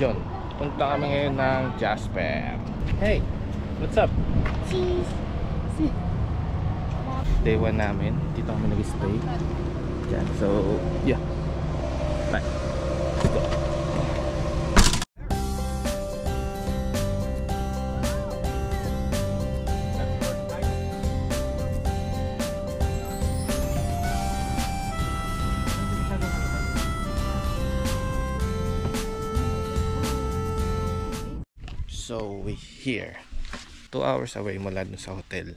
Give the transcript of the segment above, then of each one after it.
Yun, punta kami ngayon ng Jasper. Hey, what's up? Cheese. Day 1 namin, dito kami nag-stay. Yan, so yeah. Bye. Let's go. So we here 2 hours away mula dun sa hotel.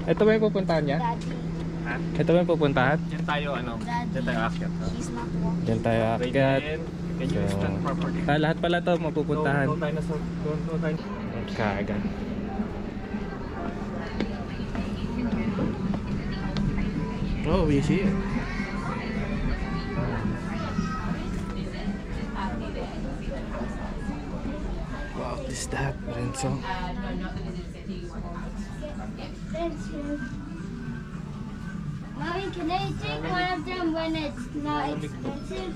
Ito ba yung pupuntahan niya? Ha? Ito ba yung pupuntahan? Diyan tayo diyan tayo akyat. Diyan tayo akyat. Can you stand properly? Lahat pala to mapupuntahan. No tayo na sa tayo. Kaagad. Oh, we see it. Wow, what is that, Renzo? Mommy, can I take one of them when it's not expensive?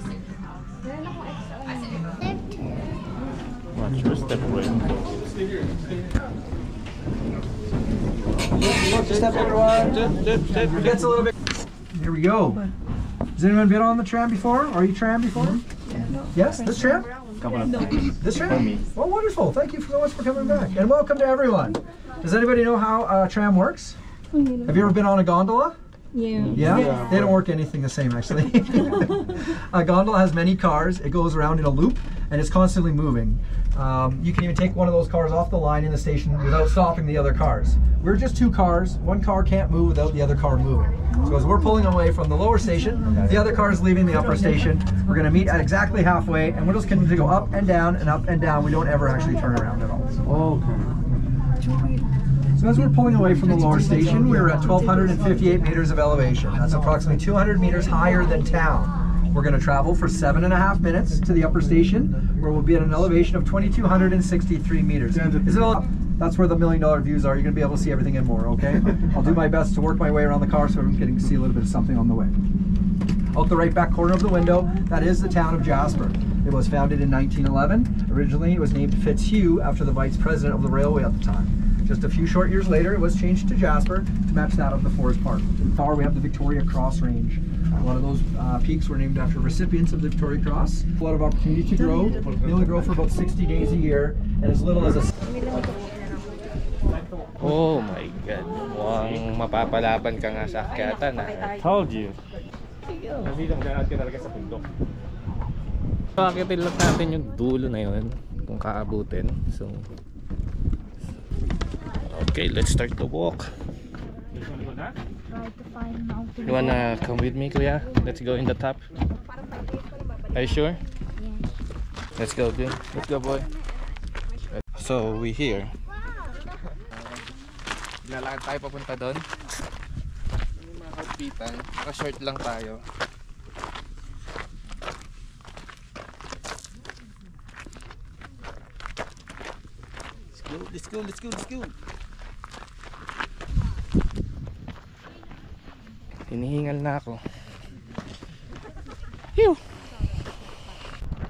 Watch your step away. Step everyone. It gets a little bit. Here we go. Has anyone been on the tram before? Are you tram before? Yes, this tram? This tram? Oh, wonderful. Thank you so much for coming back. And welcome to everyone. Does anybody know how a tram works? Have you ever been on a gondola? Yeah. Yeah? They don't work anything the same, actually. A gondola has many cars. It goes around in a loop, and it's constantly moving. You can even take one of those cars off the line in the station without stopping the other cars. We're just 2 cars. One car can't move without the other car moving. So as we're pulling away from the lower station, the other car is leaving the upper station. We're going to meet at exactly halfway, and we're just going to go up and down and up and down. We don't ever actually turn around at all. Okay. So as we're pulling away from the lower station, we're at 1,258 meters of elevation. That's approximately 200 meters higher than town. We're going to travel for 7.5 minutes to the upper station, where we'll be at an elevation of 2,263 meters. Is it all? That's where the $1 million views are. You're going to be able to see everything and more, okay? I'll do my best to work my way around the car so I'm getting to see a little bit of something on the way. Out the right back corner of the window, that is the town of Jasper. It was founded in 1911. Originally, it was named Fitzhugh after the vice president of the railway at the time. Just a few short years later, it was changed to Jasper to match that of the Forest Park. In power, we have the Victoria Cross Range. A lot of those peaks were named after recipients of the Victoria Cross. A lot of opportunity to grow. They only grow for about 60 days a year, and as little as a... Oh my God. Mukhang mapapalaban ka nga sa akyatan. I told you. Kasi lang ka talaga sa bundok. Akitin lang natin yung dulo na yun kung kaabutin. So okay, let's start the walk. You wanna come with me, Kuya? Let's go in the top. Are you sure? Yeah. Let's go, dude. Let's go, boy. So we here. Lalakad tayo papunta doon. Yung mga kapitan, naka-short lang tayo. Let's go. Hinihingal na ako. Phew!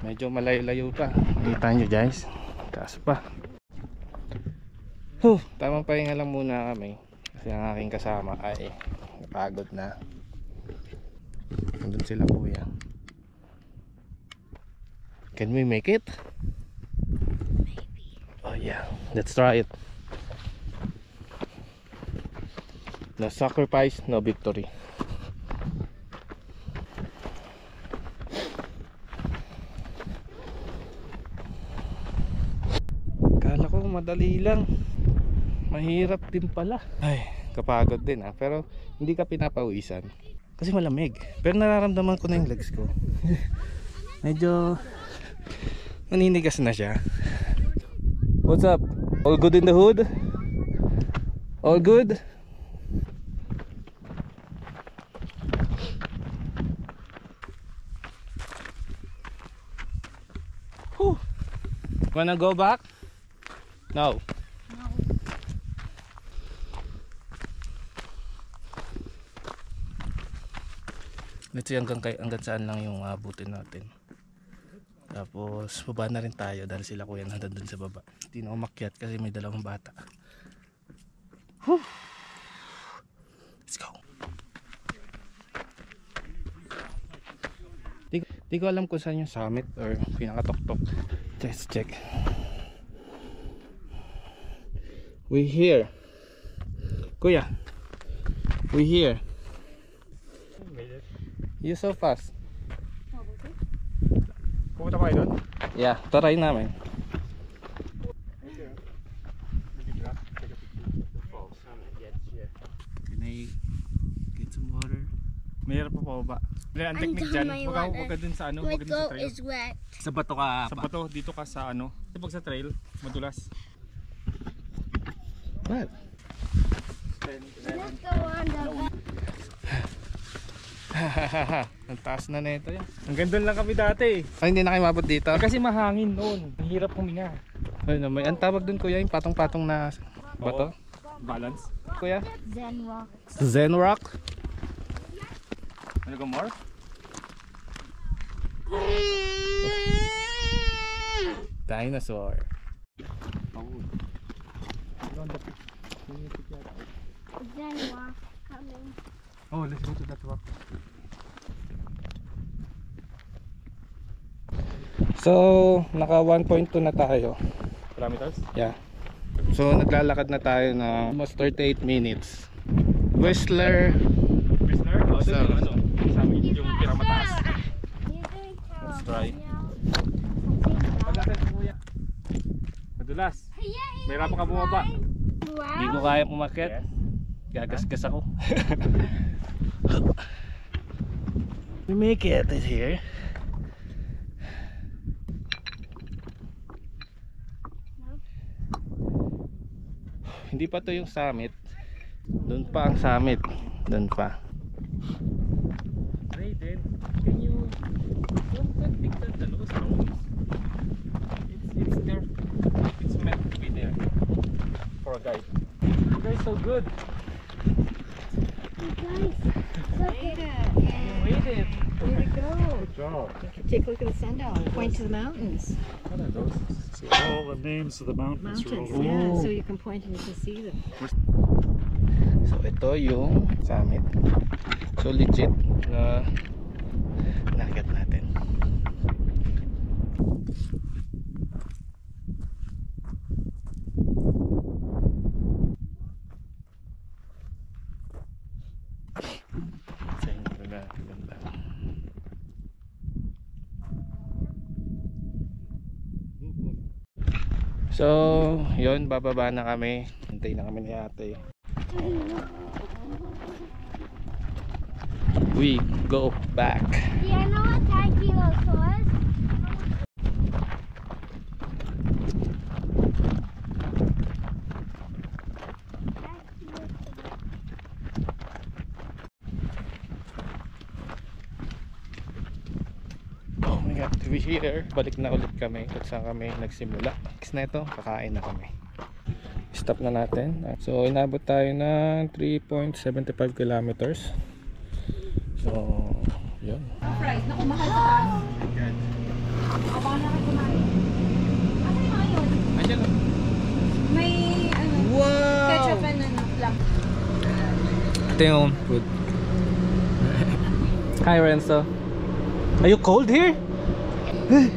Medyo malayo-layo pa. Kita nyo guys. Taas pa. Tamang pahinga lang muna kami. Kasi ang aking kasama ay napagod na. Nandun sila kuya. Can we make it? Oh yeah, let's try it. No sacrifice, no victory. Kala ko madali lang. Mahirap din pala. Ay, kapagod din pero hindi ka pinapawisan. Kasi malamig. Pero nararamdaman ko na yung legs ko. Medyo maninigas na siya. What's up? All good in the hood? All good? Whew. Wanna go back? No. Let's see hanggang saan lang yung abutin natin. Tapos baba na rin tayo dahil sila kuya nandun dun sa baba. Hindi na umakyat kasi may dalawang bata. Whew. Let's go. Di ko alam kung saan yung summit or pinakatok-tok. Let's check. We here. Kuya. We here. You so fast. Pumunta pa kayo doon? Yeah, try namin. Can I get some water? Mahirap pa pa. Ang technique dyan, huwag ka dun sa ano, My huwag ka dun sa goat trail. is wet. Sa bato ka Sa bato, dito ka sa ano. Kasi pag sa trail, madulas. What? Let's go on the Ang taas na nito yan. Hanggang doon lang kami dati. Ay, hindi na kayo mabot dito. Kasi mahangin noon. Ang hirap huminga. Ay, no, may ang tawag dun kuya, yung patong-patong na bato. Balance. Kuya? Zen rock. Zen Rock? Ano ka more? Dinosaur. Zen rock coming. Oh, let's go to that rock. So, naka 1.2 na tayo. Kilometers? Yeah. So, naglalakad na tayo na almost 38 minutes. Whistler. Prisoner? Oh, So, doon yung ano. Sa amin yung piramataas. Let's try. Pag natin kuya. Madulas. Mahirapan ka bumaba. Hindi ko kaya pumakyat. Gagasgas ako. We make it here. Hindi pa to yung summit. Doon pa ang summit. Doon pa. Raiden, can you don't pick the low stones? It's there. It's meant to be there for a guide. You guys so good. You made it. Way to go. Good job. Take a look at the sundial and point to the mountains. What are those? All the names of the mountains are Mountains, over. yeah. So you can point and you can see them. So ito yung summit. So legit na nagat natin. Sa hindi na ganda. So, yun, bababa na kami. Hintay na kami ni ate. We go back. Do you know what Tyrannosaurus? Oh my god, we here. Balik na ulit kami kung saan kami nagsimula. Next na ito, kakain na kami. Stop na natin. So, inabot tayo ng 3.75 kilometers. So, yun. Right, naku, mahal sa taas. Abangan na kayo kumain. Ano yung mga yun? Ayan. May, ano, Wow! ketchup and ano, lang. Ito yung food. Hi Renzo. Are you cold here? You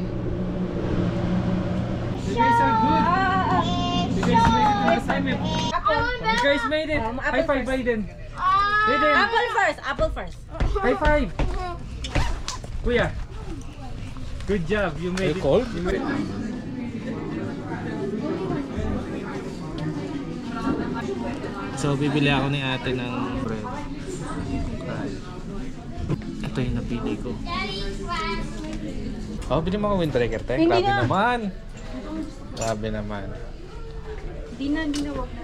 guys are good. You guys made it to the summit. You guys made it. High five, Raiden. Raiden. Apple first, apple first. High five. Kuya. Good job. You Are made you it. cold? You made it. So bibili ako ni ate ng bread. Ito yung napili ko. Oh, bili mo ako windbreaker, te. Hindi Grabe na. naman. Grabe naman. Hindi na, wag na.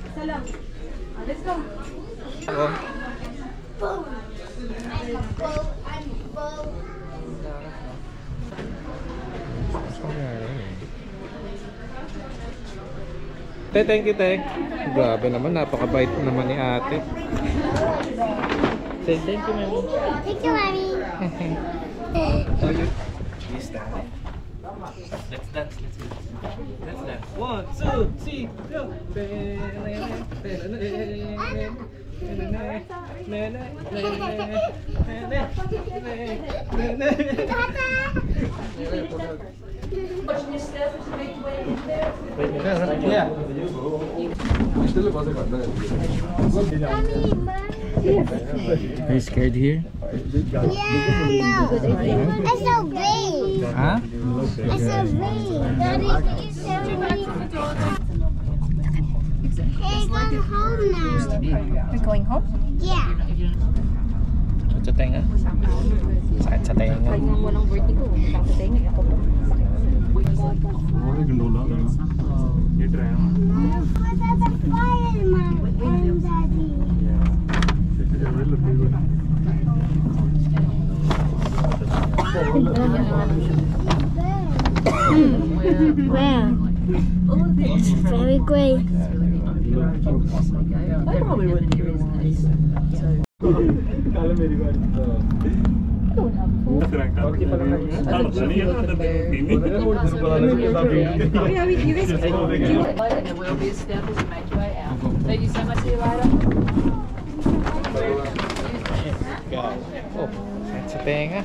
Isa lang. Let's go. Oh. Te, thank you, te. Grabe naman, napakabait naman ni ate. Say thank you, Mami. Thank you, Mommy. So you stand. Let's dance. Let's dance. 1, 2, 3, go. Yeah. Are you scared here? Yeah, no. It's so big. Huh? It's so big. Daddy, it's so big. Hey, going home now. We're going home? Yeah. Sa tenga? Sakit sa tenga. Kahit nga walang vertigo, sa tenga ako po. You try. What are the fireman and Daddy? Where? It's very great. I probably wouldn't do this. And it will be as stiff as you make your way out. Thank you so much, see you later. Oh, sakit sa tenga.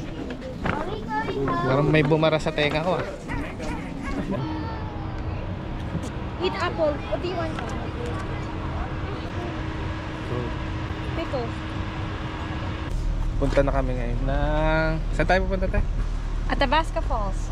Are we going home? Parang may bumara sa tenga ko ah. Eat apple. What do you want? Pickles. Punta na kami ngayon ng... Saan tayo pupunta tayo? Athabasca Falls.